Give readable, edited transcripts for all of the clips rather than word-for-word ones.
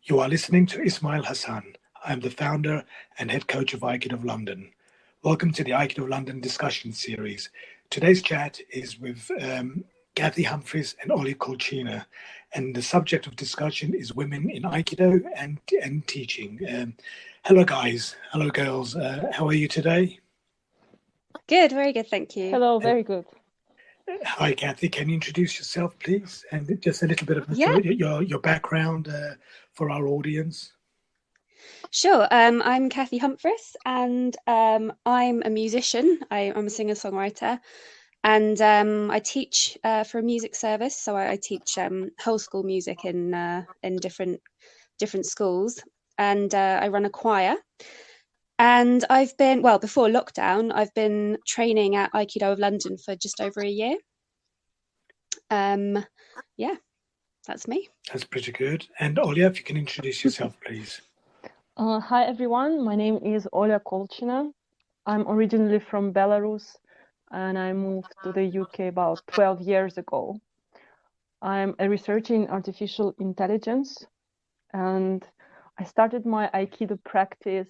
You are listening to Ismail Hassan. I am the founder and head coach of Aikido of London. Welcome to the Aikido of London discussion series. Today's chat is with Cathy Humphries and Olya Kolchyna, and the subject of discussion is women in Aikido and teaching. Hello guys, hello girls, how are you today? Good, very good, thank you. Hello, very good. Hi Cathy, can you introduce yourself please, and just a little bit of your background for our audience? Sure. I'm Cathy Humphries, and I'm a musician. I'm a singer-songwriter, and I teach for a music service. So I teach whole school music in different schools, and I run a choir. And I've been, well, before lockdown, I've been training at Aikido of London for just over a year. Yeah, that's me. That's pretty good. And Olya, if you can introduce yourself, please. Hi, everyone. My name is Olya Kolchyna. I'm originally from Belarus, and I moved to the UK about 12 years ago. I'm a researcher in artificial intelligence, and I started my Aikido practice,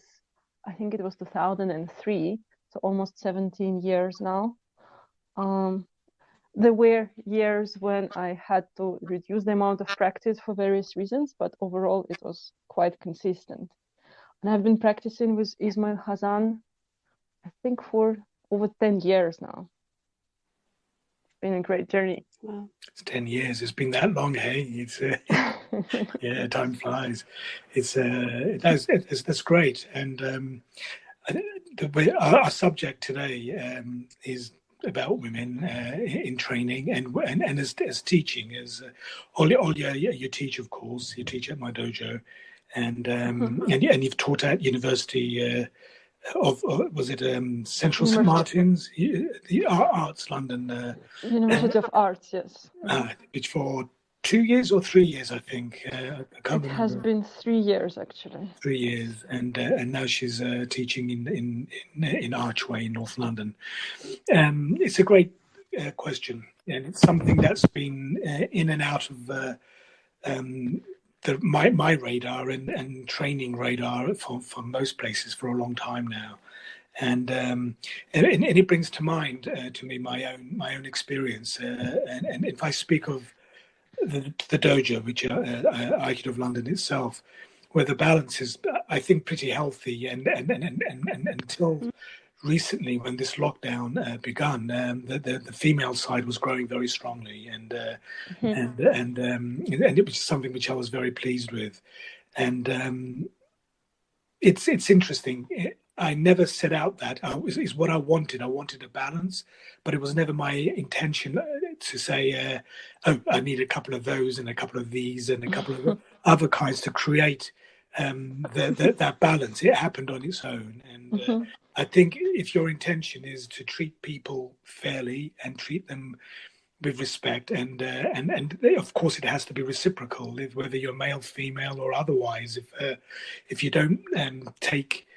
I think it was 2003, so almost 17 years now. There were years when I had to reduce the amount of practice for various reasons, but overall it was quite consistent. And I've been practicing with Ismail Hassan, I think, for over 10 years now. It's been a great journey. Wow. It's 10 years. It's been that long, hey? It's yeah, time flies. That's great. And our subject today is about women in training and as teaching. As Olya, you teach, of course. You teach at my dojo, and you've taught at University of was it Central St Martin's, the Arts London, University of Arts, yes. Which for 2 years or 3 years, I think. I can't remember. It has been 3 years actually. 3 years, and now she's teaching in Archway in North London. It's a great question, and it's something that's been in and out of my radar and training radar for most places for a long time now, and it brings to mind to me my own experience, and if I speak of the dojo, which Aikido of London itself, where the balance is, I think, pretty healthy, and until recently, when this lockdown begun, the female side was growing very strongly, and it was something which I was very pleased with, and it's interesting. I never set out that is what I wanted. I wanted a balance, but it was never my intention to say, "Oh, I need a couple of those and a couple of these and a couple of other kinds to create that balance." It happened on its own, and I think if your intention is to treat people fairly and treat them with respect, and of course it has to be reciprocal, whether you're male, female, or otherwise. If you don't take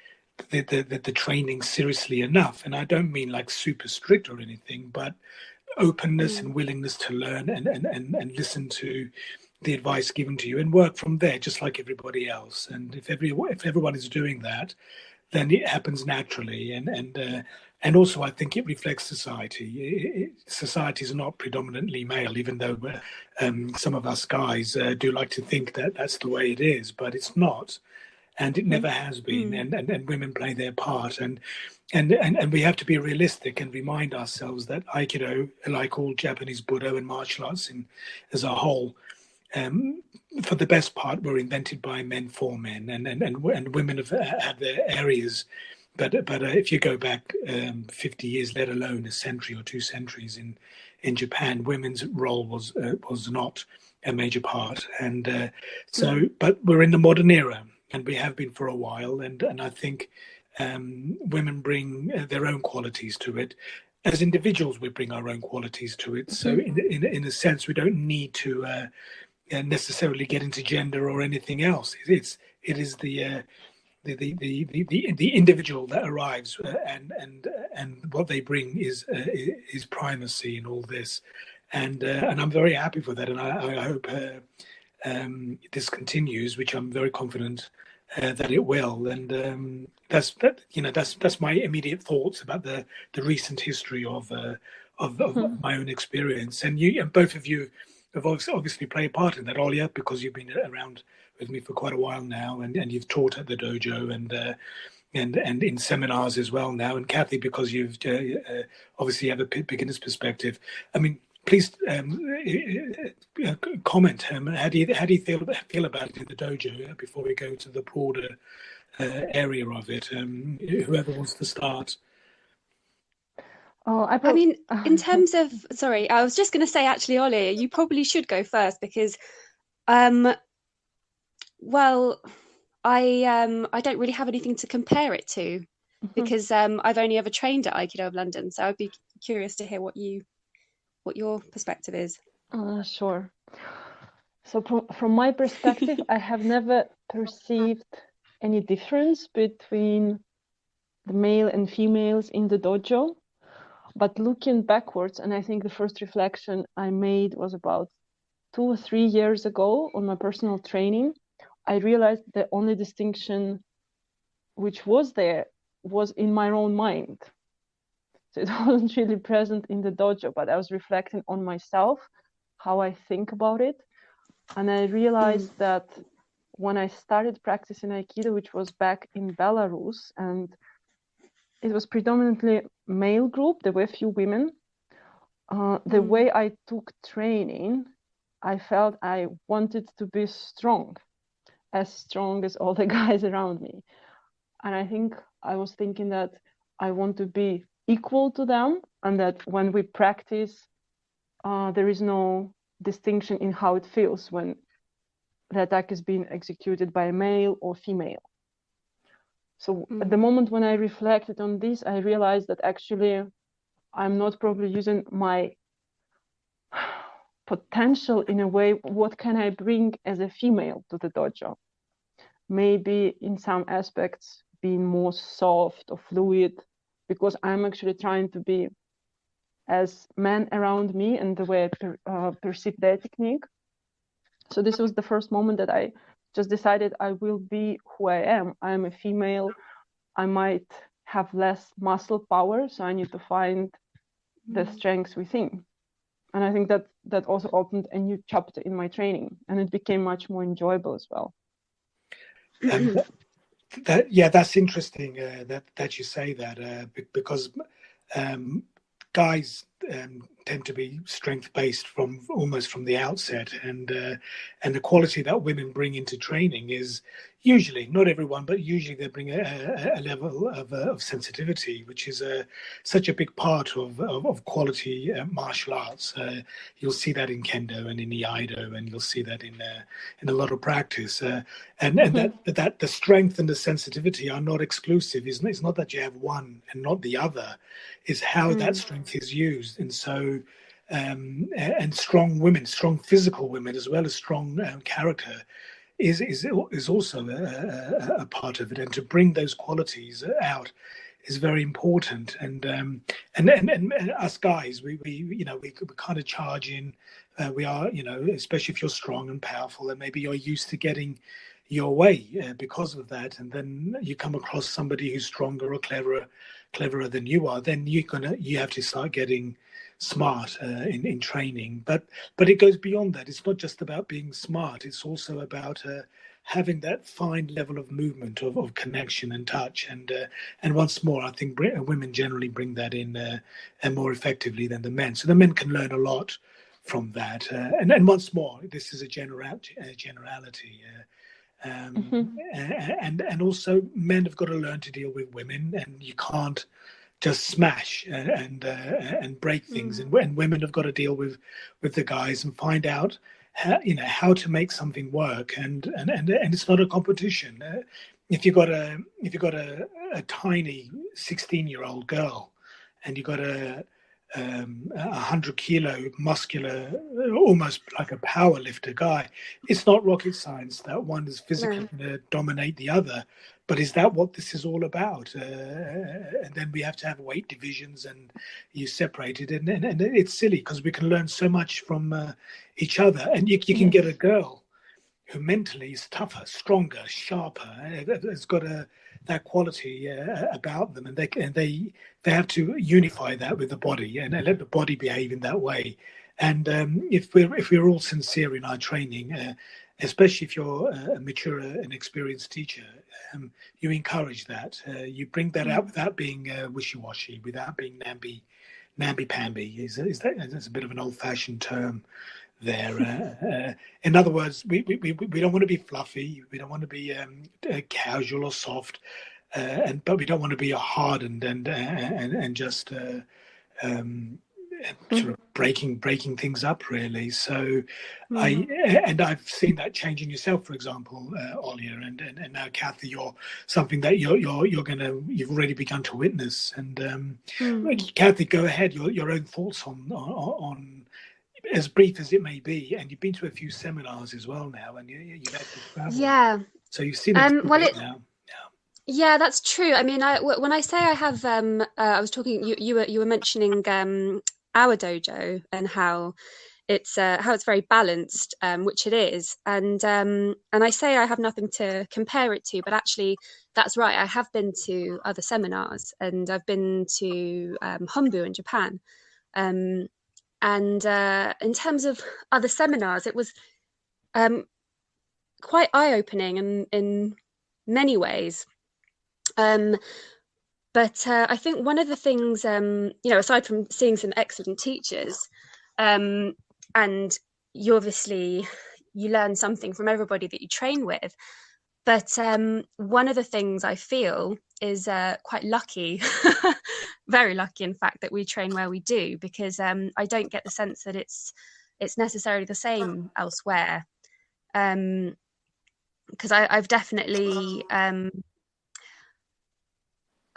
the training seriously enough, and I don't mean like super strict or anything, but openness and willingness to learn and listen to the advice given to you and work from there, just like everybody else. And if everyone is doing that, then it happens naturally. And also, I think it reflects society. Society is not predominantly male, even though some of us guys do like to think that that's the way it is, but it's not. And it never has been, and women play their part, and we have to be realistic and remind ourselves that Aikido, like all Japanese Budo and martial arts as a whole, for the best part, were invented by men for men, and women have had their areas, but if you go back 50 years, let alone a century or 2 centuries in Japan, women's role was not a major part, and but we're in the modern era. And we have been for a while, and I think women bring their own qualities to it. As individuals, we bring our own qualities to it. So, in a sense, we don't need to necessarily get into gender or anything else. It is the individual that arrives, and what they bring is primacy in all this, and I'm very happy for that, and I hope this continues, which I'm very confident that it will. And that's my immediate thoughts about the recent history of my own experience. And you and both of you have obviously played a part in that, Olya, because you've been around with me for quite a while now, and you've taught at the dojo and in seminars as well now, and Cathy, because you've obviously have a beginner's perspective. I mean, please comment. How do you feel about it in the dojo before we go to the broader area of it? Whoever wants to start. Oh, I mean, in terms of, sorry, I was just going to say, actually, Ollie, you probably should go first because, well, I don't really have anything to compare it to because I've only ever trained at Aikido of London, so I'd be curious to hear what your perspective is. Sure. So from my perspective, I have never perceived any difference between the male and females in the dojo. But looking backwards, and I think the first reflection I made was about 2 or 3 years ago on my personal training, I realized the only distinction which was there was in my own mind. So it wasn't really present in the dojo, but I was reflecting on myself, how I think about it. And I realized that when I started practicing Aikido, which was back in Belarus, and it was predominantly male group, there were a few women. The way I took training, I felt I wanted to be strong as all the guys around me. And I think I was thinking that I want to be equal to them, and that when we practice, there is no distinction in how it feels when the attack is being executed by a male or female. So at the moment when I reflected on this, I realized that actually I'm not probably using my potential in a way. What can I bring as a female to the dojo? Maybe in some aspects being more soft or fluid, because I'm actually trying to be as men around me and the way I perceive their technique. So this was the first moment that I just decided I will be who I am. I'm a female. I might have less muscle power, so I need to find the strengths within. And I think that also opened a new chapter in my training, and it became much more enjoyable as well. That's interesting that you say that because guys tend to be strength-based from almost from the outset, and the quality that women bring into training is usually, not everyone, but usually they bring a level of sensitivity, which is such a big part of quality martial arts. You'll see that in Kendo and in Iaido, and you'll see that in a lot of practice. And that the strength and the sensitivity are not exclusive. It's not that you have one and not the other. Is how that strength is used. And so and strong women, strong physical women, as well as strong character, is also a part of it. And to bring those qualities out is very important. And us guys, we kind of charge in. We are, especially if you're strong and powerful, and maybe you're used to getting your way because of that, and then you come across somebody who's stronger or cleverer than you are, then you have to start getting smart in training. But it goes beyond that. It's not just about being smart. It's also about having that fine level of movement, of connection and touch. And once more, I think women generally bring that in more effectively than the men. So the men can learn a lot from that. And once more, this is a generality. And also men have got to learn to deal with women, and you can't just smash and break things. And women have got to deal with the guys and find out how to make something work. And it's not a competition. If you got a tiny 16-year-old girl, and you got a 100-kilo muscular, almost like a power lifter guy, it's not rocket science that one is physically going to dominate the other. But is that what this is all about? And then we have to have weight divisions, and you separate it, and it's silly because we can learn so much from each other. And you can get a girl who mentally is tougher, stronger, sharper, has got that quality about them, and they have to unify that with the body and let the body behave in that way. And if we're all sincere in our training, especially if you're a mature and experienced teacher, you encourage that. You bring that out without being wishy-washy, without being namby-pamby. That's a bit of an old-fashioned term there. In other words, we don't want to be fluffy. We don't want to be casual or soft, but we don't want to be hardened and just sort of breaking things up, really. So I've seen that change in yourself, for example, Olya, and now Cathy, you're something that you've already begun to witness. And Cathy, go ahead. Your own thoughts on as brief as it may be, and you've been to a few seminars as well now, and you've had to travel. Yeah. So you've seen it now. Yeah, that's true. I mean, when I say I have, I was talking. You were mentioning our dojo and how it's very balanced, which it is, and I say I have nothing to compare it to, but actually that's right. I have been to other seminars, and I've been to Hombu in Japan. And in terms of other seminars, it was quite eye-opening in many ways. But I think one of the things, aside from seeing some excellent teachers, and you obviously you learn something from everybody that you train with. But one of the things I feel is quite lucky, very lucky, in fact, that we train where we do, because I don't get the sense that it's necessarily the same elsewhere. Because I've definitely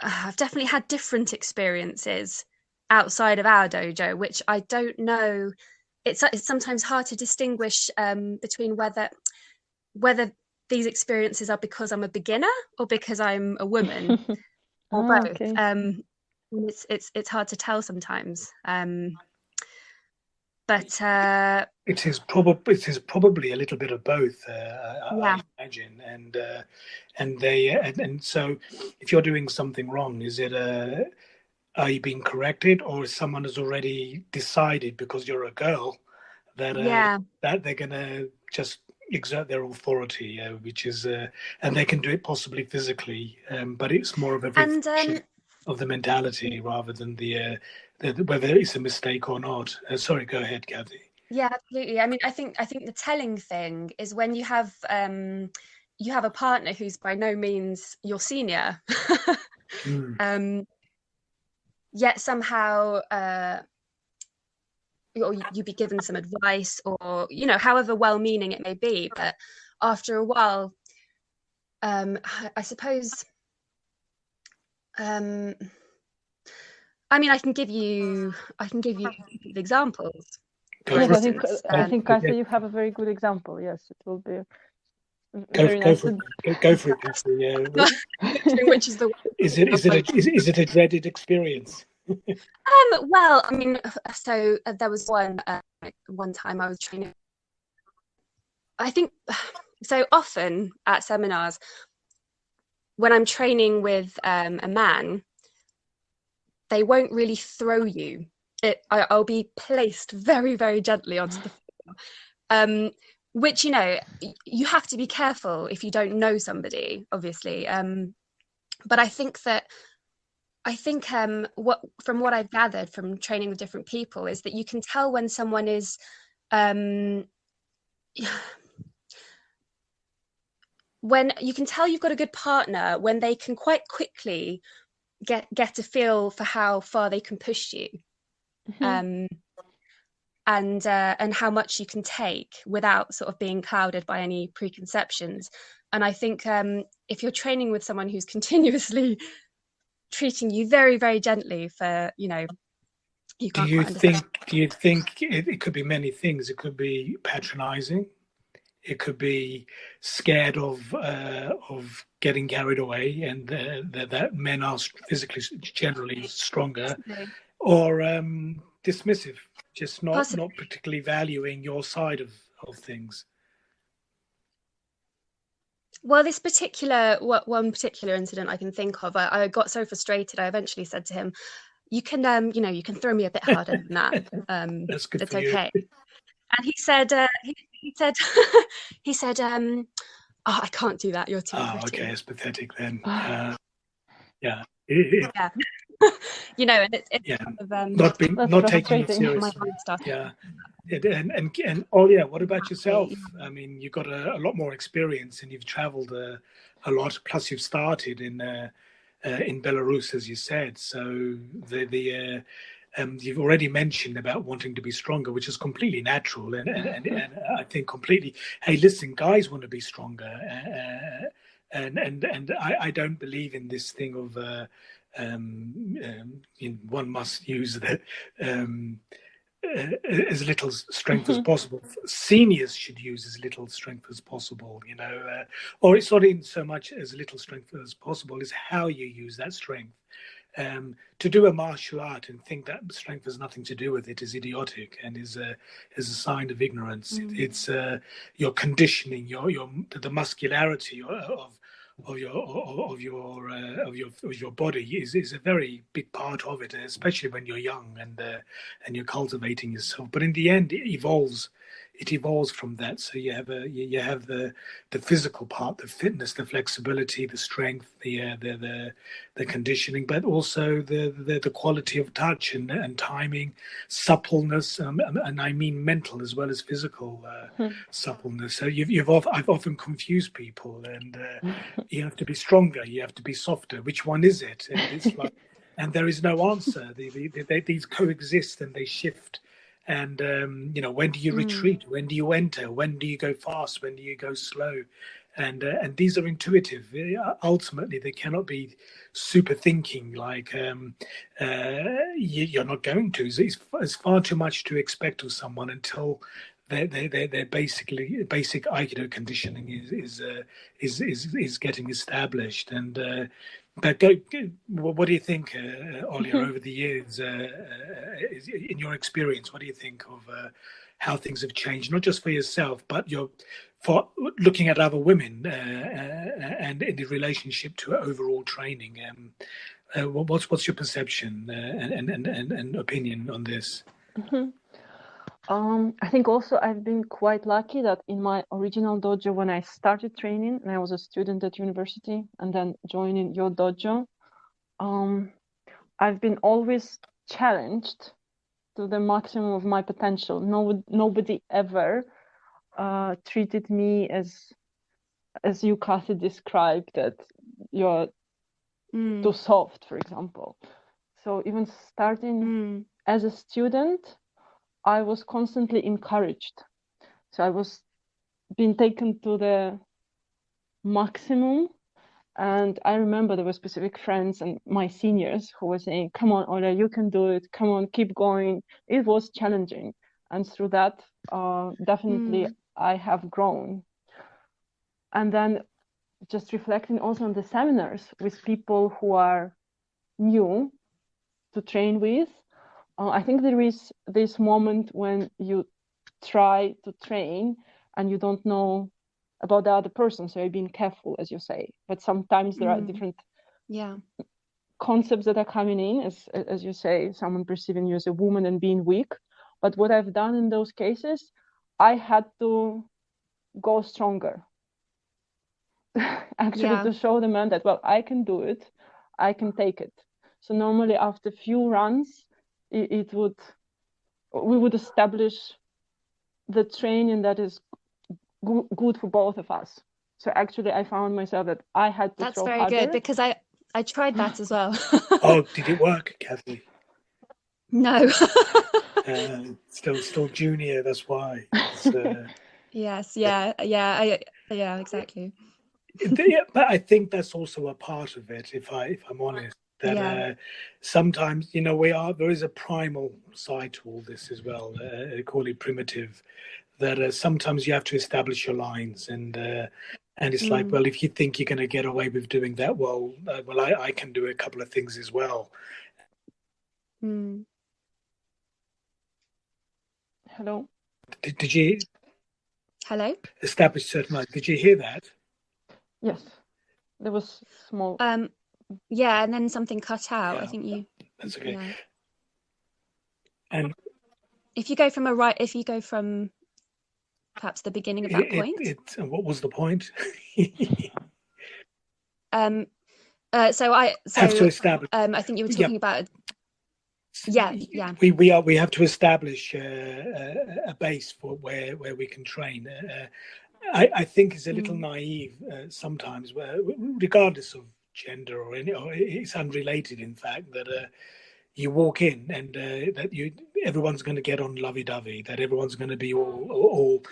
had different experiences outside of our dojo, which I don't know. It's sometimes hard to distinguish between whether these experiences are because I'm a beginner or because I'm a woman, or both. Okay. It's hard to tell sometimes. But it is probably a little bit of both. I imagine, and so if you're doing something wrong, is it are you being corrected, or is someone has already decided because you're a girl that that they're gonna just exert their authority, which is and they can do it possibly physically, but it's more of a reflection of the mentality rather than the whether it's a mistake or not. Sorry, go ahead, Cathy. Yeah, absolutely. I mean, I think the telling thing is when you have a partner who's by no means your senior, yet somehow you be given some advice, or however well-meaning it may be, but after a while, I suppose. I mean, I can give you examples. Yes, I think Cathy, you have a very good example. Yes, it will be very nice. Go for it, Cathy. Yeah. Which is is it a dreaded experience? Well, I mean, so there was one time I was training. I think so often at seminars when I'm training with a man, they won't really throw you. I'll be placed very, very gently onto the floor, which you have to be careful if you don't know somebody, obviously. But I think from what I've gathered from training with different people is that you can tell when someone is when you can tell you've got a good partner when they can quite quickly get a feel for how far they can push you, and how much you can take without sort of being clouded by any preconceptions. And I think if you're training with someone who's continuously treating you very, very gently for, you can't. Do you think it could be many things? It could be patronizing. It could be scared of getting carried away, and that men are physically generally stronger, or dismissive, just not particularly valuing your side of things. Well, one particular incident I can think of, I got so frustrated. I eventually said to him, "You can, you can throw me a bit harder than that. That's good It's for you. okay." And he said, he said, "Oh, I can't do that. You're too Ah, okay, pretty." it's pathetic then. Ah, Yeah, Yeah, and it's yeah, kind of that's not taking it frustrating. my seriously. mind started. Yeah, and Olya, what about Exactly. yourself? I mean, you've got a lot more experience and you've travelled a lot. Plus, you've started in Belarus, as you said. So you've already mentioned about wanting to be stronger, which is completely natural, and I think completely. Hey, listen, guys want to be stronger, and I don't believe in this thing of one must use the. Um, as little strength as possible. Seniors should use as little strength as possible, or it's not in so much as little strength as possible, is how you use that strength. To do a martial art and think that strength has nothing to do with it is idiotic and is a sign of ignorance. It's your conditioning, the muscularity of your body is a very big part of it, especially when you're young and you're cultivating yourself. But in the end, it evolves. It evolves from that. So you have the physical part, the fitness, the flexibility, the strength, the conditioning, but also the quality of touch and timing, suppleness, and I mean mental as well as physical suppleness. So I've often confused people, and you have to be stronger, you have to be softer. Which one is it? And it's like, and there is no answer. These coexist and they shift. And when do you retreat? When do you enter? When do you go fast? When do you go slow? And these are intuitive. Ultimately, they cannot be super thinking. Like you're not going to. It's far too much to expect of someone until they're basically basic Aikido conditioning is getting established. And but what do you think, Olya, over the years, in your experience, what do you think of how things have changed, not just for yourself, but for looking at other women and in the relationship to overall training? What's your perception and opinion on this? I think also I've been quite lucky that in my original dojo, when I started training, and I was a student at university, and then joining your dojo, I've been always challenged to the maximum of my potential. Nobody ever treated me as you, Cathy, described, that you're too soft, for example. So even starting as a student, I was constantly encouraged. So I was being taken to the maximum. And I remember there were specific friends and my seniors who were saying, "Come on, Olya, you can do it. Come on, keep going." It was challenging. And through that, definitely I have grown. And then just reflecting also on the seminars with people who are new to train with, I think there is this moment when you try to train and you don't know about the other person, so you're being careful, as you say. But sometimes there are different concepts that are coming in, as you say, someone perceiving you as a woman and being weak. But what I've done in those cases, I had to go stronger. Actually, to show the man that, well, I can do it, I can take it. So normally after a few runs, we would establish the training that is good for both of us. So actually, I found myself that I had to throw harder. That's very good, because I tried that as well. Oh, did it work, Cathy? No. Still junior. That's why. Yes. Yeah. Exactly. But I think that's also a part of it. If I'm honest, that sometimes there is a primal side to all this as well. I call it primitive. That sometimes you have to establish your lines, and it's like, well, if you think you're going to get away with doing that, well, I can do a couple of things as well. Hello. Did you Hello. establish certain lines? Did you hear that? Yes, there was small. Yeah, and then something cut out. Yeah, I think you. that's okay. Yeah. And If you go from perhaps the beginning of that point. What was the point? Have to establish. I think you were talking about. Yeah. We have to establish a base for where we can train. I think it's a little naive sometimes, regardless of gender or it's unrelated. In fact, that you walk in and that everyone's going to get on lovey-dovey, that everyone's going to be all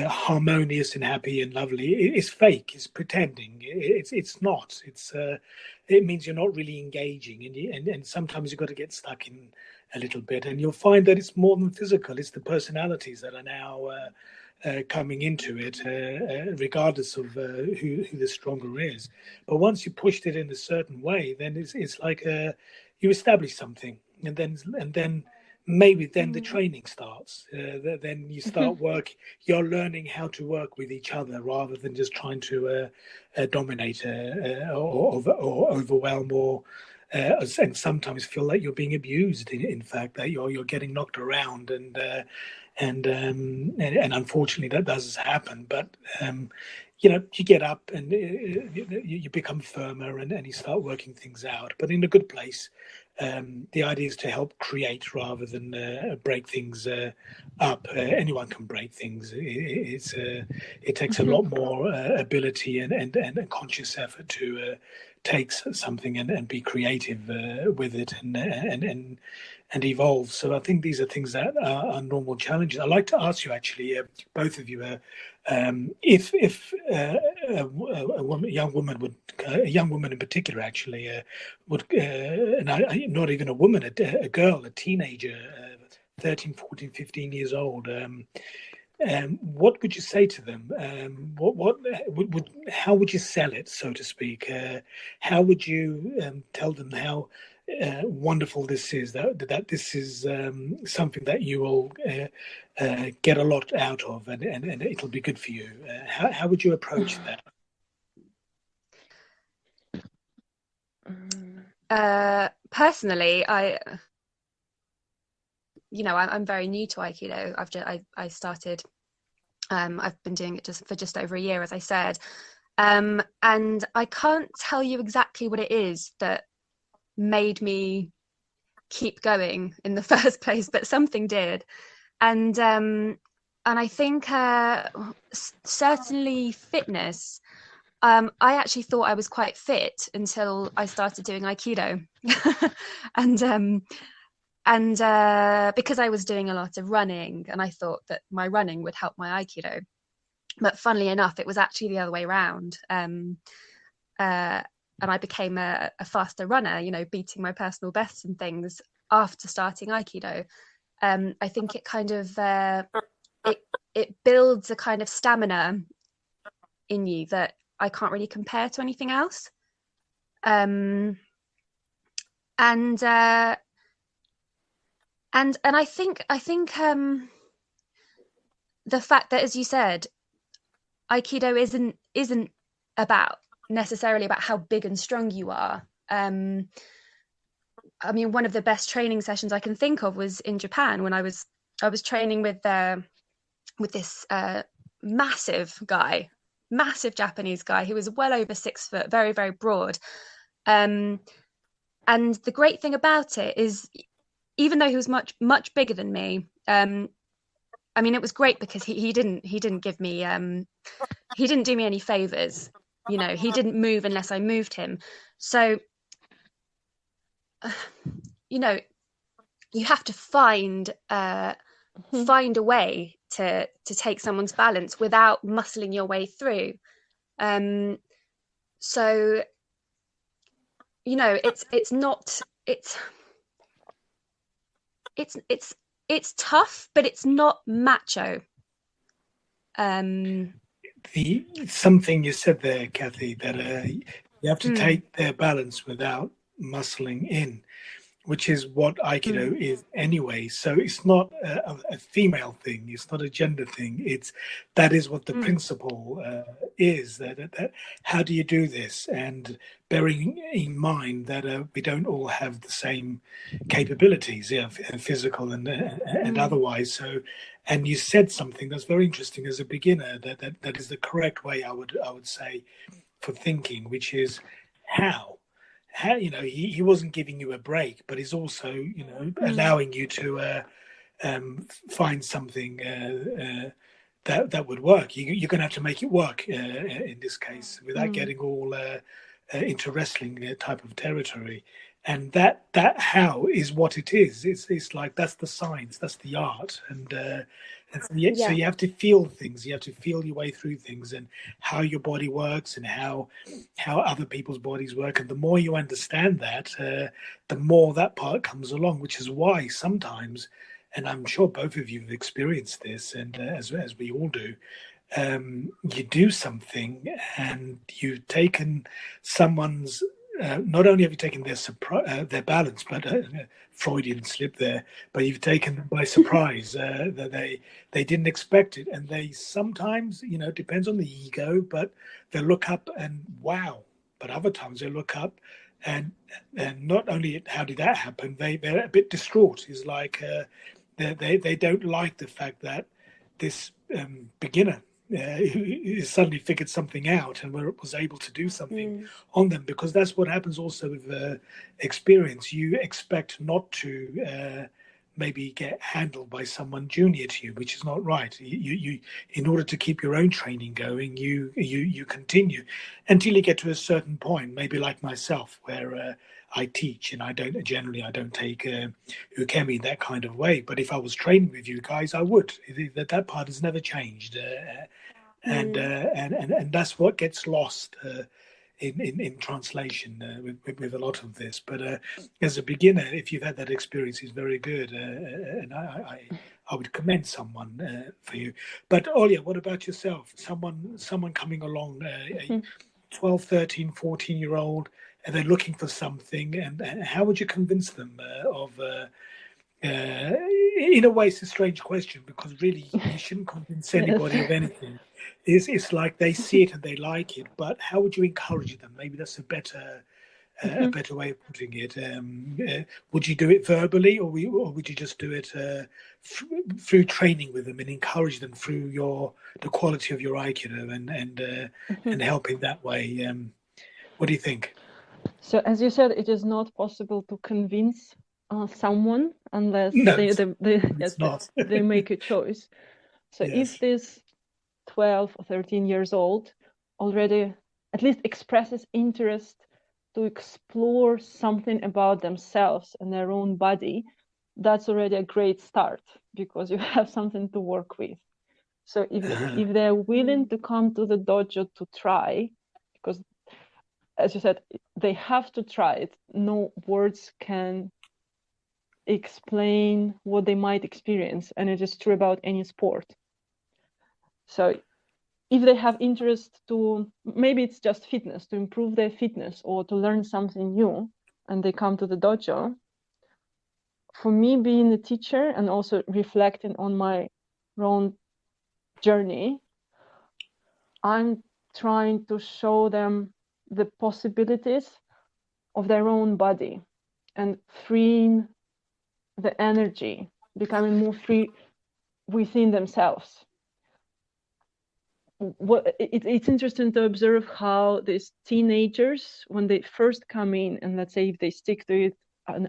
harmonious and happy and lovely. It's fake. It's pretending. It's not. It means you're not really engaging, and sometimes you've got to get stuck in a little bit, and you'll find that it's more than physical. It's the personalities that are now coming into it, regardless of who the stronger is. But once you pushed it in a certain way, then it's like you establish something, and then maybe then the training starts. Then you start work. You're learning how to work with each other rather than just trying to dominate or overwhelm or. And sometimes feel like you're being abused. In fact, that you're getting knocked around, and unfortunately that does happen. But you get up and you become firmer, and you start working things out. But in a good place. The idea is to help create rather than break things up. Anyone can break things. It takes a lot more ability and conscious effort to take something and be creative with it and evolve. So I think these are things that are normal challenges. I'd like to ask you, actually, both of you, if a young woman in particular, actually, would, not even a woman, a girl, a teenager, 13, 14, 15 years old, what would you say to them? How would you sell it, so to speak? How would you tell them how wonderful this is, that this is something that you will get a lot out of, and it'll be good for you? How would you approach that? Personally, I'm very new to Aikido. I started. I've been doing it for just over a year, as I said, and I can't tell you exactly what it is that made me keep going in the first place, but something did, and I think certainly fitness. I actually thought I was quite fit until I started doing Aikido, and because I was doing a lot of running, and I thought that my running would help my Aikido, but funnily enough, it was actually the other way around. And I became a faster runner, beating my personal bests and things after starting Aikido. I think it kind of it builds a kind of stamina in you that I can't really compare to anything else. And I think the fact that, as you said, Aikido isn't necessarily about how big and strong you are. I mean, one of the best training sessions I can think of was in Japan, when I was training with this massive Japanese guy who was well over 6 foot, very, very broad. And the great thing about it is, even though he was much, much bigger than me, I mean, it was great because he didn't give me he didn't do me any favors. He didn't move unless I moved him. So, you have to find a way to take someone's balance without muscling your way through. So, it's tough, but it's not macho. Something you said there, Cathy, that you have to take their balance without muscling in. which is what Aikido is anyway. So it's not a female thing. It's not a gender thing. That is what the principle is. That how do you do this? And bearing in mind that we don't all have the same capabilities, physical and otherwise. So, and you said something that's very interesting as a beginner. That is the correct way I would say for thinking, which is how he wasn't giving you a break, but he's also allowing you to find something that would work. You're going to have to make it work in this case without getting all into wrestling type of territory. And that how is what it is. It's like that's the science, that's the art, so you have to feel things. You have to feel your way through things, and how your body works, and how other people's bodies work. And the more you understand that, the more that part comes along. Which is why sometimes, and I'm sure both of you have experienced this, and as we all do, you do something and you've taken someone's not only have you taken their balance, but Freudian slip there, but you've taken them by surprise. That they didn't expect it, and they sometimes, depends on the ego, but they look up and wow. But other times they look up and not only how did that happen, they're a bit distraught. It's like they don't like the fact that this beginner suddenly figured something out and was able to do something on them, because that's what happens also with experience. You expect not to maybe get handled by someone junior to you, which is not right. You in order to keep your own training going, you continue until you get to a certain point, maybe like myself, where I teach, and I don't take ukemi that kind of way. But if I was training with you guys, I would. That part has never changed, and that's what gets lost in translation with a lot of this. But as a beginner, if you've had that experience, it's very good, and I would commend someone for you. But Olya, what about yourself? Someone coming along, 12, 13, 14-year-old, and they're looking for something, and how would you convince them in a way, it's a strange question, because really you shouldn't convince anybody of anything. It's like they see it and they like it, but how would you encourage them? Maybe that's a better way of putting it. Would you do it verbally, or would you just do it through training with them and encourage them through the quality of your Aikido and helping that way? What do you think? So, as you said, it is not possible to convince someone unless they make a choice. So, if this 12 or 13 years old already at least expresses interest to explore something about themselves and their own body, that's already a great start, because you have something to work with. So if they're willing to come to the dojo to try, because as you said, they have to try it. No words can explain what they might experience, and it is true about any sport. So if they have interest to, maybe it's just fitness, to improve their fitness or to learn something new, and they come to the dojo, for me, being a teacher and also reflecting on my own journey, I'm trying to show them the possibilities of their own body and freeing the energy, becoming more free within themselves. It's interesting to observe how these teenagers, when they first come in, and let's say if they stick to it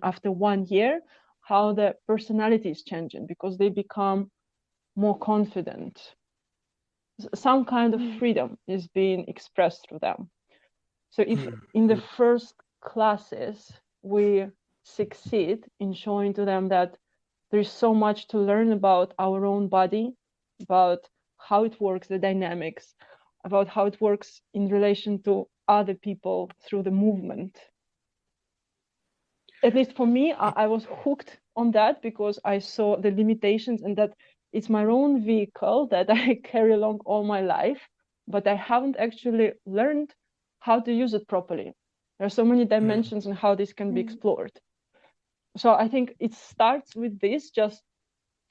after 1 year, how their personality is changing, because they become more confident. Some kind of freedom is being expressed through them. So if in the first classes we succeed in showing to them that there is so much to learn about our own body, about how it works, the dynamics, about how it works in relation to other people through the movement. At least for me, I was hooked on that, because I saw the limitations, and that it's my own vehicle that I carry along all my life, but I haven't actually learned how to use it properly. There are so many dimensions on how this can be explored. So I think it starts with this, just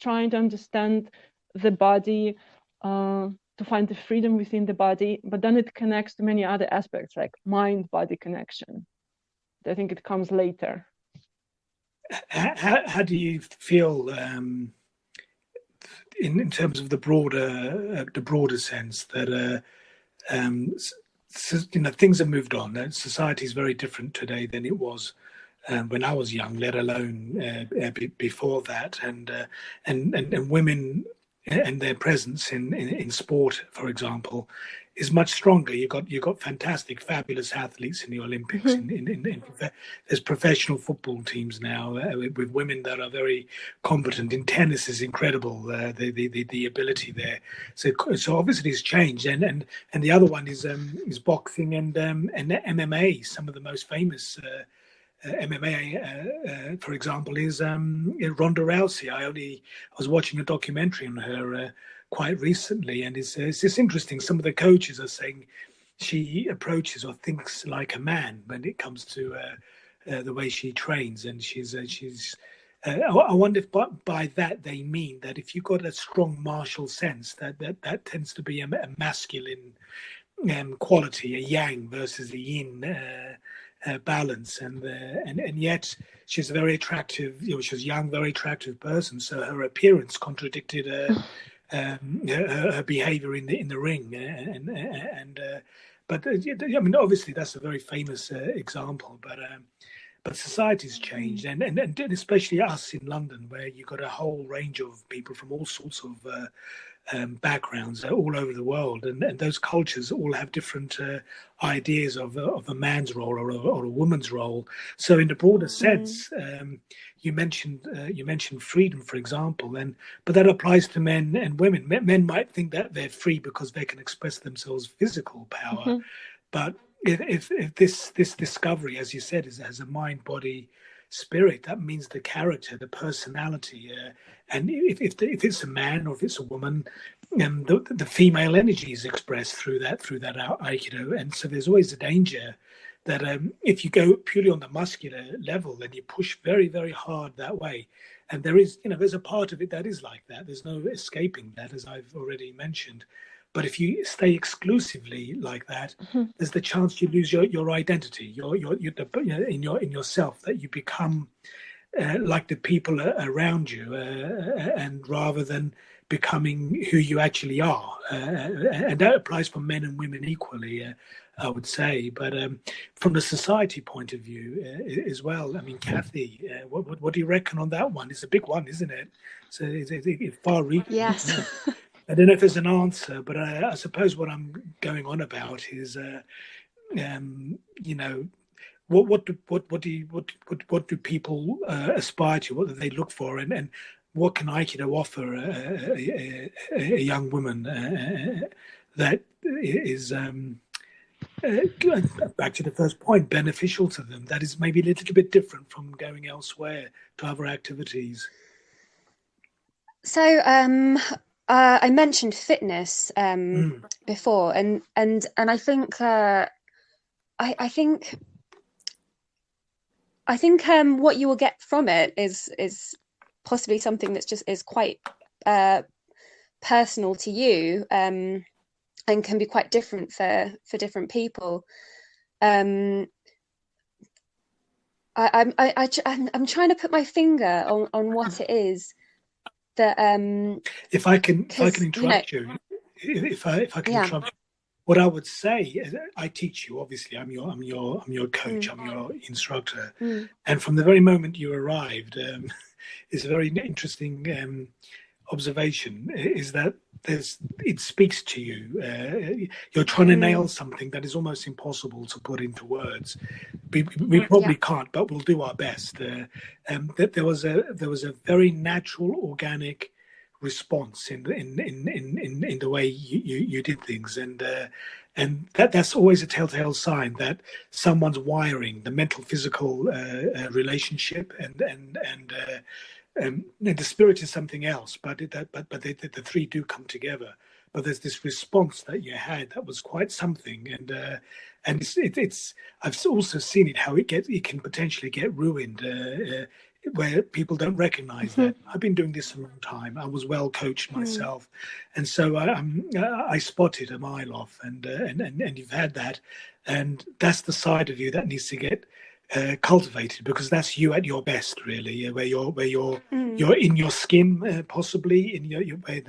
trying to understand the body, to find the freedom within the body, but then it connects to many other aspects, like mind-body connection. I think it comes later. How do you feel in terms of the broader sense that things have moved on. Society is very different today than it was when I was young, let alone before that. And women and their presence in sport, for example, is much stronger. You've got fantastic, fabulous athletes in the Olympics. There's professional football teams now with women that are very competent. In tennis is incredible. The ability there. So obviously it's changed. And the other one is boxing and MMA. Some of the most famous MMA, for example, is Ronda Rousey. I was watching a documentary on her quite recently, and it's just interesting. Some of the coaches are saying she approaches or thinks like a man when it comes to the way she trains, and she's. I wonder if by that they mean that if you've got a strong martial sense, that tends to be a masculine quality, a yang versus a yin balance, and yet she's a very attractive. She was a young, very attractive person. So her appearance contradicted her behavior in the ring, but I mean, obviously that's a very famous example, but society's changed, and especially us in London, where you've got a whole range of people from all sorts of backgrounds all over the world, and those cultures all have different ideas of a man's role or a woman's role. So, in the broader sense, you mentioned freedom, for example, but that applies to men and women. Men might think that they're free because they can express themselves physical power, but if this discovery, as you said, has a mind, body, spirit, that means the character, the personality, and if it's a man or if it's a woman, the female energy is expressed through that Aikido, and so there's always a danger that if you go purely on the muscular level, then you push very, very hard that way, and there's a part of it that is like that. There's no escaping that, as I've already mentioned. But if you stay exclusively like that, there's the chance you lose your identity, in yourself, that you become like the people around you, and rather than becoming who you actually are. And that applies for men and women equally, I would say. But from the society point of view as well, I mean, Cathy, what do you reckon on that one? It's a big one, isn't it? So it's far-reaching. Yes. I don't know if there's an answer, but I suppose what I'm going on about is, what do people aspire to? What do they look for, and what can Aikido offer a young woman that is back to the first point, beneficial to them? That is maybe a little bit different from going elsewhere to other activities. So I mentioned fitness before, and I think I think what you will get from it is possibly something that's just is quite personal to you, and can be quite different for different people. I'm trying to put my finger on what it is that if I can interrupt you, if I can interrupt you, what I would say is, I teach you. Obviously, I'm your coach. I'm your instructor. And from the very moment you arrived, it's a very interesting observation. Is that it speaks to you. You're trying to nail something that is almost impossible to put into words. We probably can't, but we'll do our best. That there was a very natural, organic response in the way you did things, and that's always a telltale sign that someone's wiring, the mental physical relationship, and the spirit is something else, but the three do come together. But there's this response that you had that was quite something, and it's I've also seen it how it can potentially get ruined where people don't recognize that. I've been doing this a long time. I was well coached myself, and so I spotted a mile off, and you've had that, and that's the side of you that needs to get cultivated, because that's you at your best, really, where you're in your skin, possibly in your way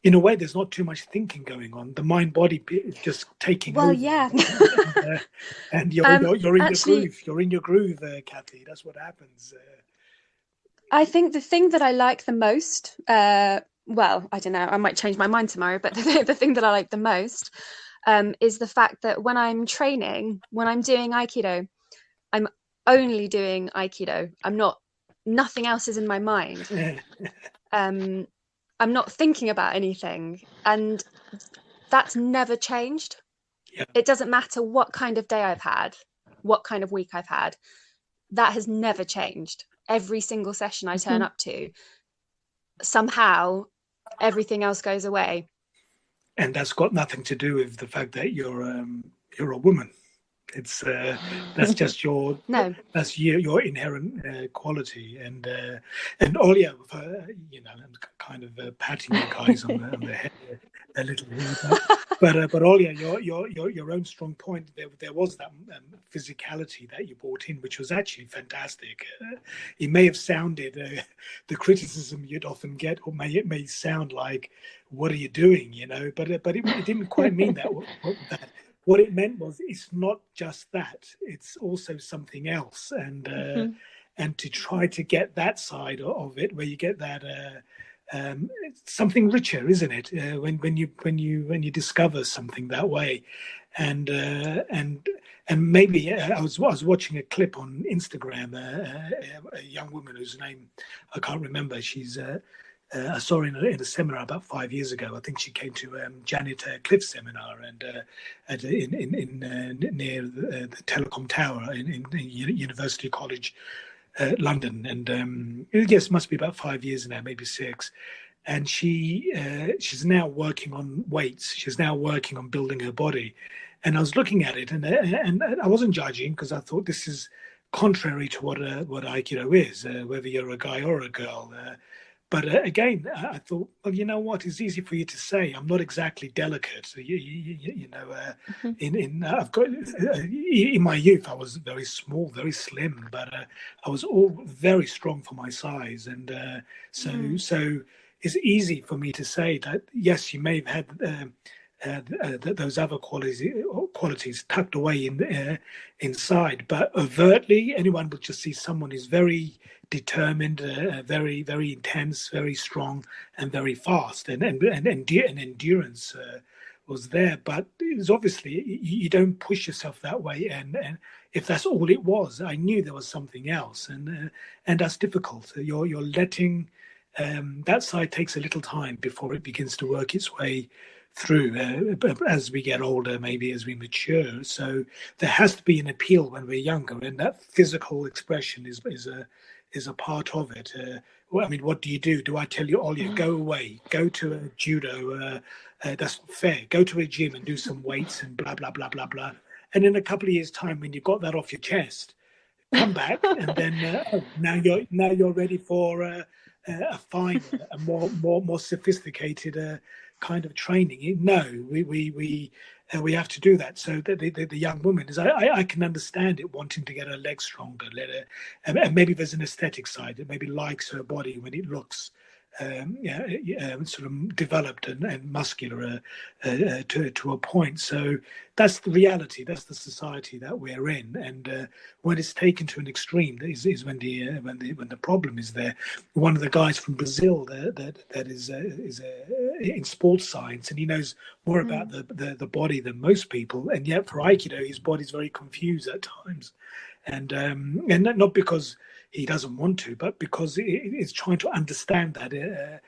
in a way there's not too much thinking going on. The mind body is just taking Well, over, yeah. and you're in your Actually, groove. You're in your groove, Cathy. That's what happens. I think the thing that I like the most, well, I don't know, I might change my mind tomorrow, but the thing that I like the most is the fact that when I'm training, when I'm doing Aikido, I'm only doing Aikido. Nothing else is in my mind. Um, I'm not thinking about anything. And that's never changed. Yeah. It doesn't matter what kind of day I've had, what kind of week I've had. That has never changed. Every single session I turn up to, somehow everything else goes away. And that's got nothing to do with the fact that you're a woman. It's that's just your No. that's your inherent quality. And Olya, I'm kind of patting you guys on the head a little here, but Olya, your own strong point. There was that physicality that you brought in, which was actually fantastic. It may have sounded the criticism you'd often get, or it may sound like, "What are you doing?" But it didn't quite mean that. What it meant was, it's not just that; it's also something else, and to try to get that side of it, where you get that something richer, isn't it? When you discover something that way, and maybe I was watching a clip on Instagram, a young woman whose name I can't remember. She's I saw her in a seminar about 5 years ago. I think she came to Janet Cliff's seminar, and near the Telecom Tower in University College London. And yes, it must be about 5 years now, maybe 6. And she's now working on weights. She's now working on building her body. And I was looking at it, and I wasn't judging, because I thought this is contrary to what Aikido is, whether you're a guy or a girl. But again, I thought, well, you know what? It's easy for you to say. I'm not exactly delicate. So I've got in my youth, I was very small, very slim, but I was all very strong for my size, and so it's easy for me to say that yes, you may have had those other qualities tucked away inside, but overtly, anyone would just see someone who's very determined, very, very intense, very strong, and very fast, and endurance was there. But it's obviously you don't push yourself that way, and if that's all it was, I knew there was something else, and that's difficult. You're letting that side takes a little time before it begins to work its way through, as we get older, maybe as we mature. So there has to be an appeal when we're younger, and that physical expression is a part of it. Well, I mean, what do? Do I tell you, Olya, go away, go to a judo? That's not fair. Go to a gym and do some weights and blah blah blah blah blah. And in a couple of years' time, when you've got that off your chest, come back, and then now you're ready for a finer, a more sophisticated kind of training. No, we have to do that. So the young woman is, I can understand it, wanting to get her legs stronger, and maybe there's an aesthetic side that maybe likes her body when it looks sort of developed and muscular to a point. So that's the reality. That's the society that we're in. And when it's taken to an extreme, is when the problem is there. One of the guys from Brazil that is in sports science, and he knows more about the body than most people. And yet for Aikido, his body's very confused at times, and not because he doesn't want to, but because it's trying to understand that it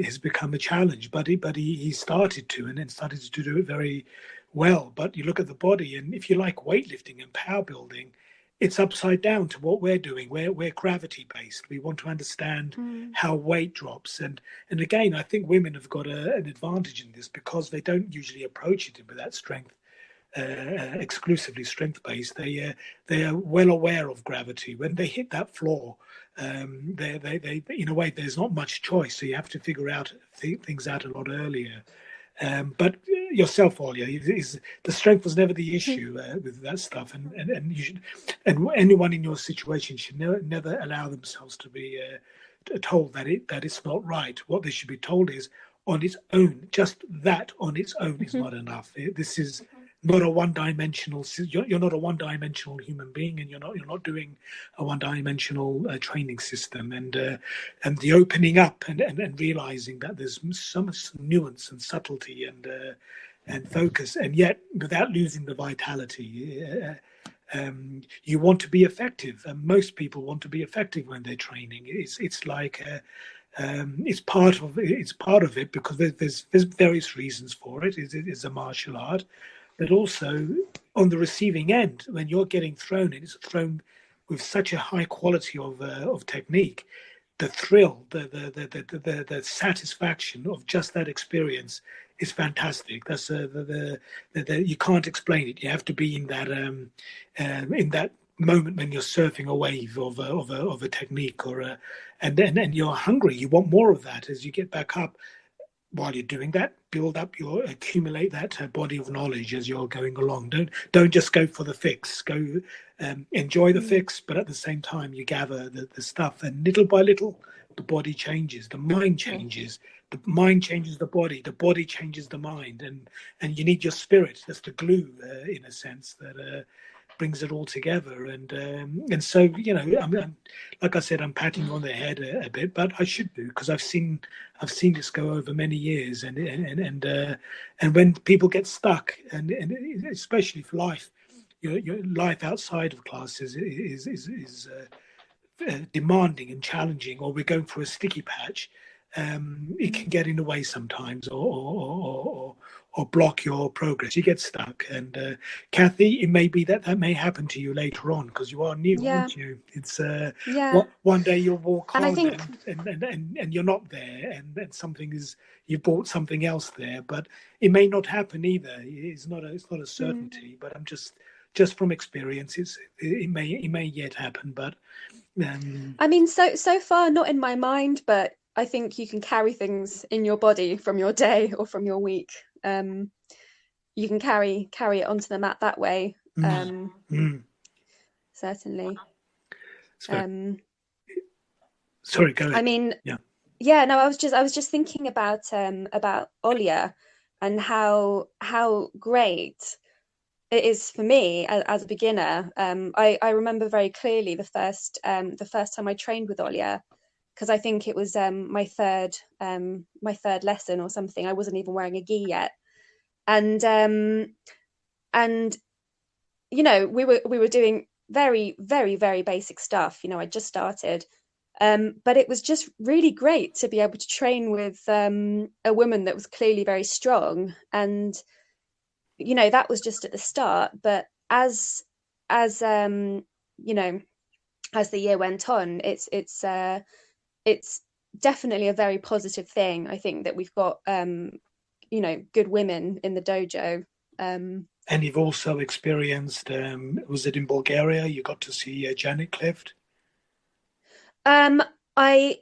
has become a challenge. But he started to, and then started to do it very well. But you look at the body, and if you like weightlifting and power building, it's upside down to what we're doing. We're gravity based. We want to understand how weight drops, and again, I think women have got an advantage in this, because they don't usually approach it with that strength exclusively strength based, they are well aware of gravity. When they hit that floor, they in a way there's not much choice, so you have to figure out things out a lot earlier. But yourself, Olya, is the strength was never the issue with that stuff, and you should, and anyone in your situation should never allow themselves to be told that it's not right. What they should be told is, on its own, just that on its own is not enough. This is not a one-dimensional. You're not a one-dimensional human being, and you're not doing a one-dimensional training system. And the opening up and realizing that there's so much nuance and subtlety and focus, and yet without losing the vitality. You want to be effective, and most people want to be effective when they're training. It's like it's part of it because there's various reasons for it. It's a martial art, but also on the receiving end, when you're getting thrown, and it's thrown with such a high quality of technique, the thrill, the satisfaction of just that experience is fantastic. That's you can't explain it. You have to be in that moment when you're surfing a wave of a technique and you're hungry. You want more of that as you get back up. While you're doing that, accumulate that body of knowledge as you're going along. Don't just go for the fix. Go enjoy the fix, but at the same time you gather the stuff, and little by little the body changes, the mind changes, the mind changes the body changes the mind, and you need your spirit. That's the glue in a sense that brings it all together. And so I'm like I said, I'm patting on the head a bit, but I should do, because I've seen this go over many years, and when people get stuck, and especially for life, your life outside of classes is demanding and challenging, or we're going through a sticky patch. It can get in the way sometimes, or block your progress. You get stuck. And Cathy, it may be that may happen to you later on, because you are new, Yeah, aren't you? It's yeah. one day you'll walk And I on think, and you're not there, and something is, you bought something else there, but it may not happen either. It's not a certainty, but I'm just from experience, it may yet happen, but I mean, so far not in my mind, but I think you can carry things in your body from your day or from your week. You can carry it onto the mat that way. Certainly. So, sorry, go I ahead. mean, Yeah. yeah, no, I was just thinking about Olya and how great it is for me as a beginner. I remember very clearly the first time I trained with Olya, because I think it was my third lesson or something. I wasn't even wearing a gi yet, and you know, we were doing very, very, very basic stuff. You know, I just started. But it was just really great to be able to train with a woman that was clearly very strong. And, you know, that was just at the start. But as you know, as the year went on, it's definitely a very positive thing. I think that we've got you know, good women in the dojo. And you've also experienced, was it in Bulgaria? You got to see Janet Clift? I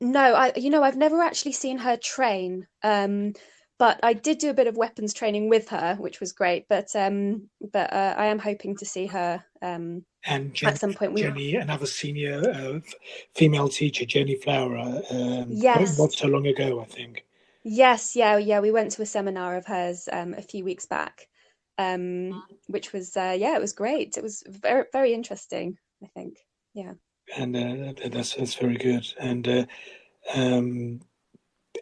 No, you know, I've never actually seen her train. But I did do a bit of weapons training with her, which was great. But I am hoping to see her And at some point. Jenny, another senior female teacher, Jenny Flower, not Yes, so long ago, I think. yes, yeah, yeah. We went to a seminar of hers a few weeks back, which was yeah, it was great. It was very, very interesting, I think. Yeah. And that's very good. Um,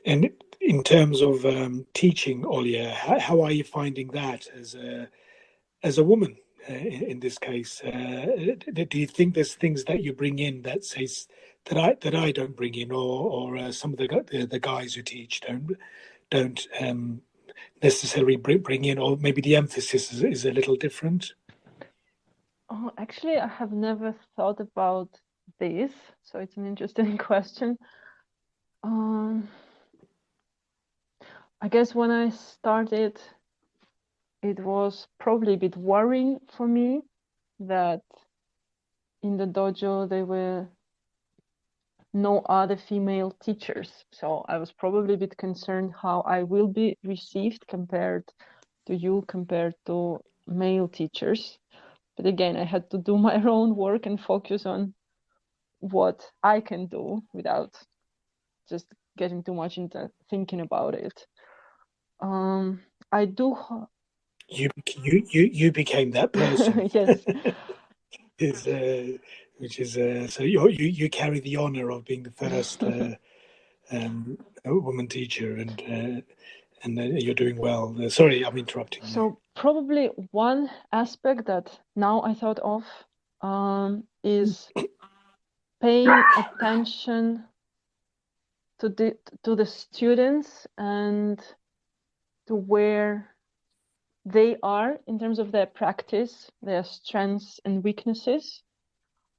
and in terms of teaching, Olya, how are you finding that as a woman in this case? Do you think there's things that you bring in that says that I don't bring in, or some of the guys who teach don't necessarily bring in, or maybe the emphasis is a little different? Oh, actually, I have never thought about this, so it's an interesting question. I guess when I started it was probably a bit worrying for me that in the dojo there were no other female teachers. So I was probably a bit concerned how I will be received compared to male teachers. But again, I had to do my own work and focus on what I can do without just getting too much into thinking about it. I do. You became that person. Yes. Which is so you carry the honor of being the first woman teacher, and you're doing well. Sorry, I'm interrupting you. So probably one aspect that now I thought of is paying attention to the students and to where they are in terms of their practice, their strengths and weaknesses,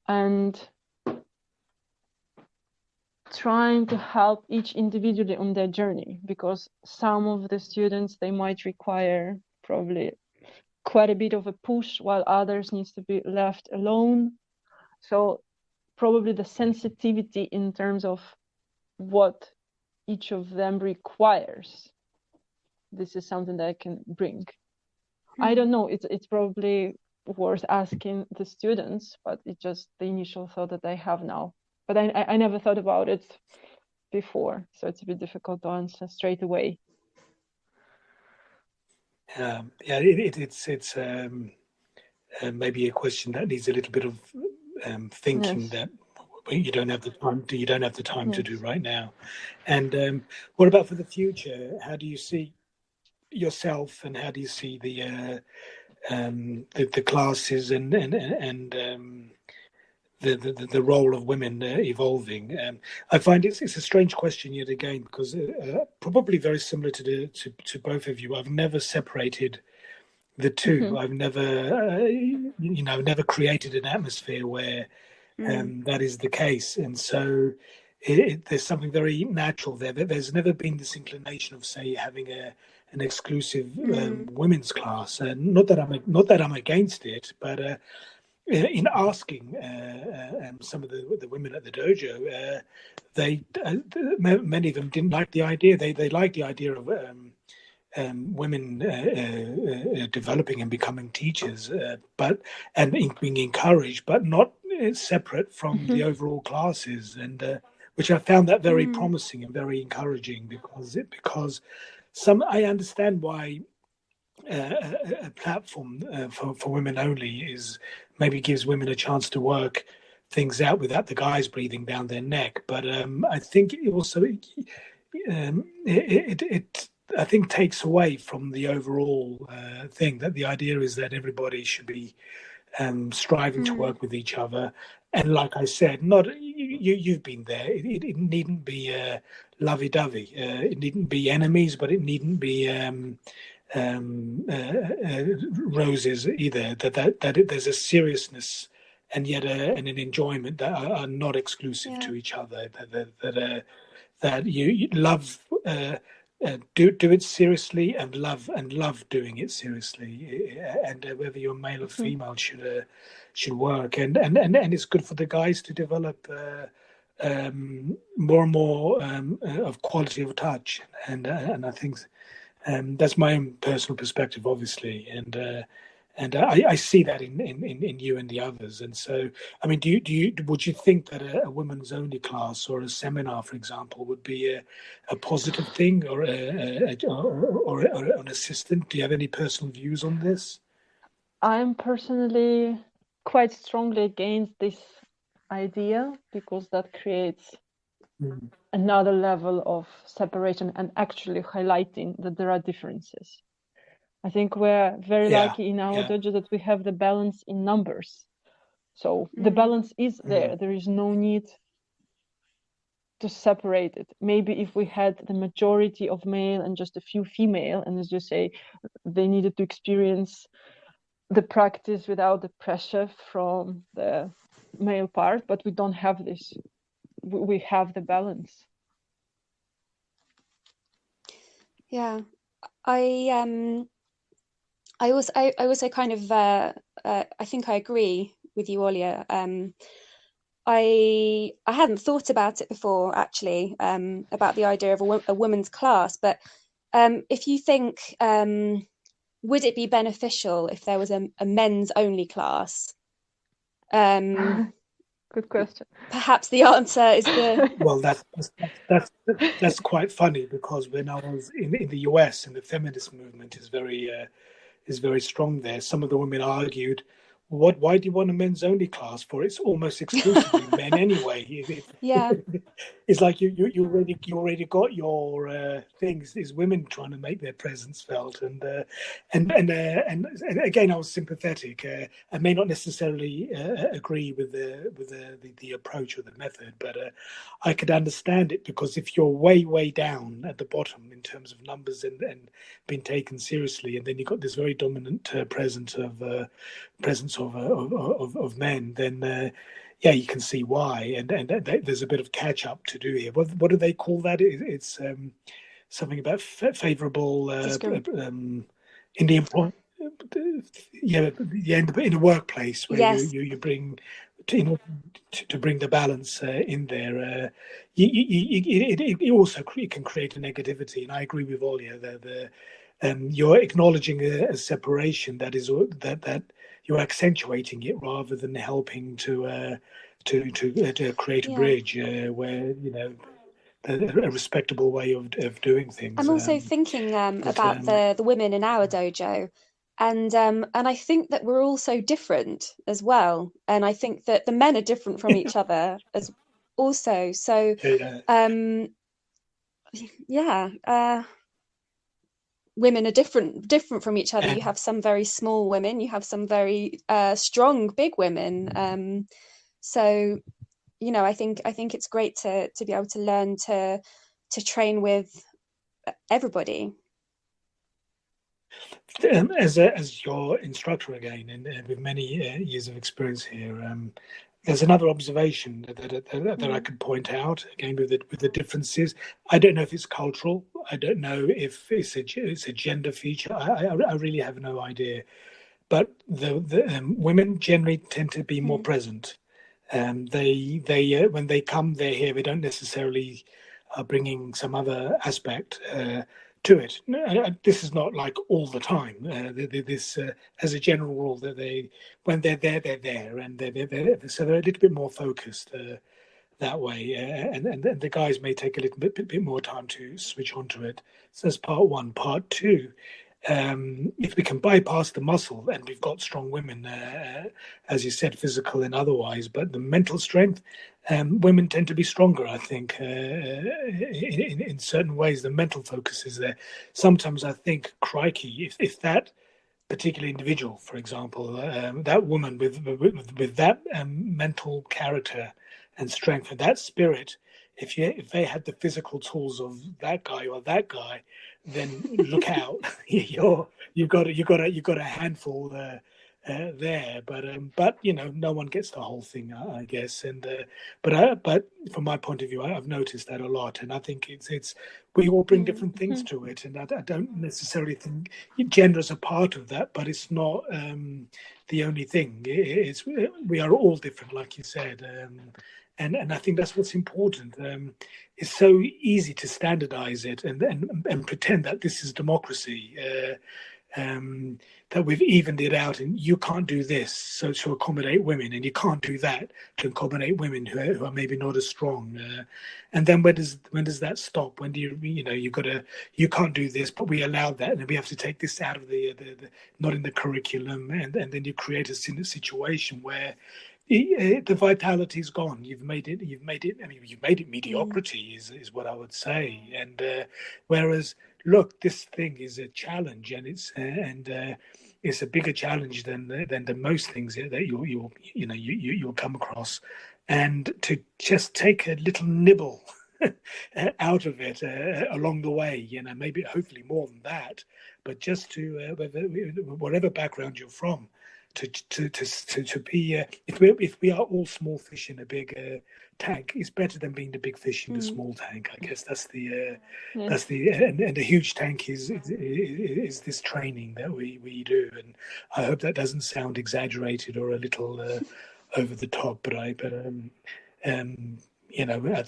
and trying to help each individually on their journey, because some of the students, they might require probably quite a bit of a push, while others needs to be left alone. So probably the sensitivity in terms of what each of them requires, this is something that I can bring. I don't know, it's probably worth asking the students, but it's just the initial thought that I have now. But I never thought about it before, so it's a bit difficult to answer straight away. Yeah, it's maybe a question that needs a little bit of thinking, Yes. that you don't have the time to Yes. do right now. And what about for the future? How do you see yourself, and how do you see the classes and the role of women evolving? I find it's a strange question yet again, because probably very similar to both of you. I've never separated the two. I've never, never created an atmosphere where that is the case, and so there's something very natural there. There's never been this inclination of, say, having an exclusive women's class. Not that I'm against it, but in asking some of the women at the dojo, they many of them didn't like the idea. They liked the idea of women developing and becoming teachers, and being encouraged, but not separate from the overall classes, and which I found that very promising and very encouraging, because I understand why a platform for women only is maybe gives women a chance to work things out without the guys breathing down their neck. But I think it also it I think takes away from the overall thing, that the idea is that everybody should be striving to work with each other. And like I said, not you've been there. It needn't be lovey-dovey. It needn't be enemies, but it needn't be roses either. There's a seriousness and yet and an enjoyment that are not exclusive to each other. That you love. Do it seriously, and love doing it seriously, and whether you're male or female should work, and it's good for the guys to develop more and more of quality of touch, and I think that's my own personal perspective, obviously, and I see that in you and the others. And so, I mean, would you think that a women's only class or a seminar, for example, would be a positive thing, or or an assistant? Do you have any personal views on this? I'm personally quite strongly against this idea, because that creates another level of separation and actually highlighting that there are differences. I think we're very lucky in our dojo that we have the balance in numbers. So the balance is there. There is no need to separate it. Maybe if we had the majority of male and just a few female, and as you say, they needed to experience the practice without the pressure from the male part, but we don't have this. We have the balance. Yeah, I I also kind of I think I agree with you, Olya. I hadn't thought about it before, actually, about the idea of a women's class. But if you think, would it be beneficial if there was a men's only class? Um, Good question. Perhaps the answer is the Well, that's quite funny, because when I was in the US, and the feminist movement is very strong there. Some of the women argued, why do you want a men's only class for? It's almost exclusively men anyway. yeah, It's like you already got your things. Is women trying to make their presence felt, and again, I was sympathetic. I may not necessarily agree with the approach or the method, but I could understand it, because if you're way down at the bottom in terms of numbers, and being taken seriously, and then you've got this very dominant presence of men, then yeah, you can see why, and there's a bit of catch up to do here. What do they call that? It's something about favourable in the employment. Yeah, in the workplace, where yes. you bring to bring the balance in there. It also can create a negativity, and I agree with Olya. You're acknowledging a separation that you're accentuating it, rather than helping to create a Yeah. bridge where a respectable way of doing things. I'm also thinking But about the women in our dojo, and I think that we're all so different as well. And I think that the men are different from each other as also. So yeah, um, yeah, women are different from each other. You and have some very small women, you have some very strong big women. So I think it's great to be able to learn to train with everybody. as your instructor again, and with many years of experience here, there's another observation that I Mm, could point out again with the differences. I don't know if it's cultural. I don't know if it's a gender feature. I really have no idea. But the women generally tend to be more mm, present. They when they come, they're here. They don't necessarily are bringing some other aspect to it. This is not like all the time. This, as a general rule, that they when they're there, and so they're a little bit more focused that way, and the guys may take a little bit more time to switch onto it. So that's part one. Part two, if we can bypass the muscle, and we've got strong women, as you said, physical and otherwise, but the mental strength, women tend to be stronger, I think, in certain ways. The mental focus is there. Sometimes I think, crikey, if that particular individual, for example, that woman with that mental character and strength and that spirit, if they had the physical tools of that guy or that guy, then look out, you've got a handful there. But no one gets the whole thing, I guess. And but from my point of view, I've noticed that a lot, and I think it's we all bring mm, different things mhm. to it, and I don't necessarily think gender is a part of that, but it's not the only thing. It's we are all different, like you said, and I think that's what's important. It's so easy to standardize it and pretend that this is democracy. That we've evened it out, and you can't do this so to accommodate women, and you can't do that to accommodate women who are maybe not as strong. And then when does that stop? When do you can't do this, but we allow that, and then we have to take this out of the not in the curriculum, and then you create a situation where the vitality's gone. You've made it. I mean, you've made it Mm, mediocrity is what I would say. And whereas, look, this thing is a challenge, and it's a bigger challenge than most things that you'll come across, and to just take a little nibble out of it along the way, maybe hopefully more than that, but just to whatever background you're from, to be if we are all small fish in a big tank, it's better than being the big fish in the small tank. I guess that's the and the huge tank is this training that we do, and I hope that doesn't sound exaggerated or a little over the top, but you know, I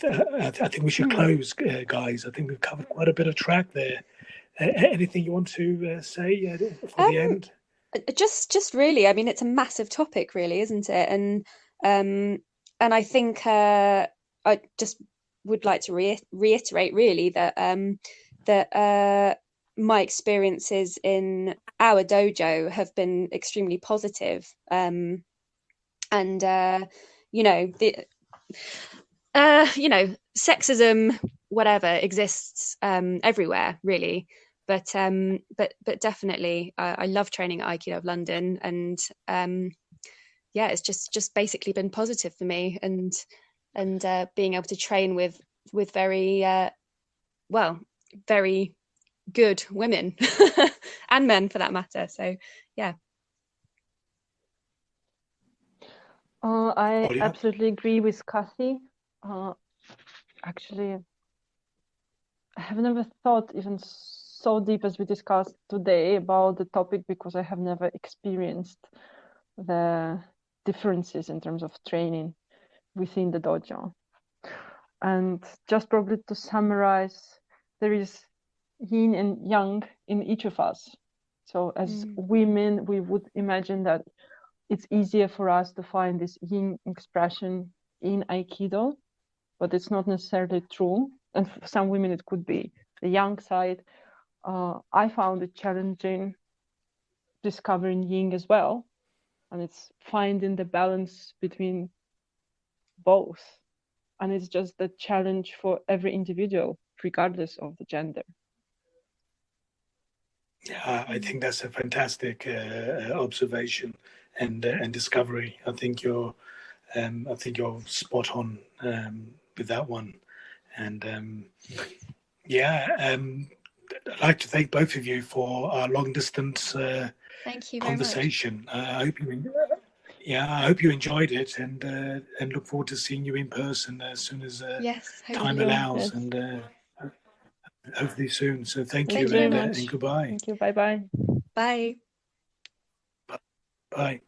think we should close, guys. I think we've covered quite a bit of track there. Anything you want to say for the end? Just really, I mean, it's a massive topic, really, isn't it? And I think I just would like to reiterate, really, that my experiences in our dojo have been extremely positive. And you know, sexism, whatever, exists everywhere, really. But definitely, I love training at Aikido of London, and yeah, it's just basically been positive for me, and being able to train with very very good women and men, for that matter. So yeah. I Olya? absolutely agree with Cathy. Actually, I have never thought even so deep as we discussed today about the topic, because I have never experienced the differences in terms of training within the dojo. And just probably to summarize, there is yin and yang in each of us. So as women, we would imagine that it's easier for us to find this yin expression in Aikido, but it's not necessarily true. And for some women, it could be the yang side. I found it challenging discovering yin as well. And it's finding the balance between both. And it's just a challenge for every individual, regardless of the gender. Yeah, I think that's a fantastic observation and discovery. I think you're spot on with that one. And I'd like to thank both of you for our long distance Thank you very conversation. I hope you enjoyed it, and look forward to seeing you in person as soon as Yes, time hopefully. allows, Yes. and hopefully soon. So thank Thank you, you very and much. goodbye. Thank you. Bye-bye. Bye. Bye.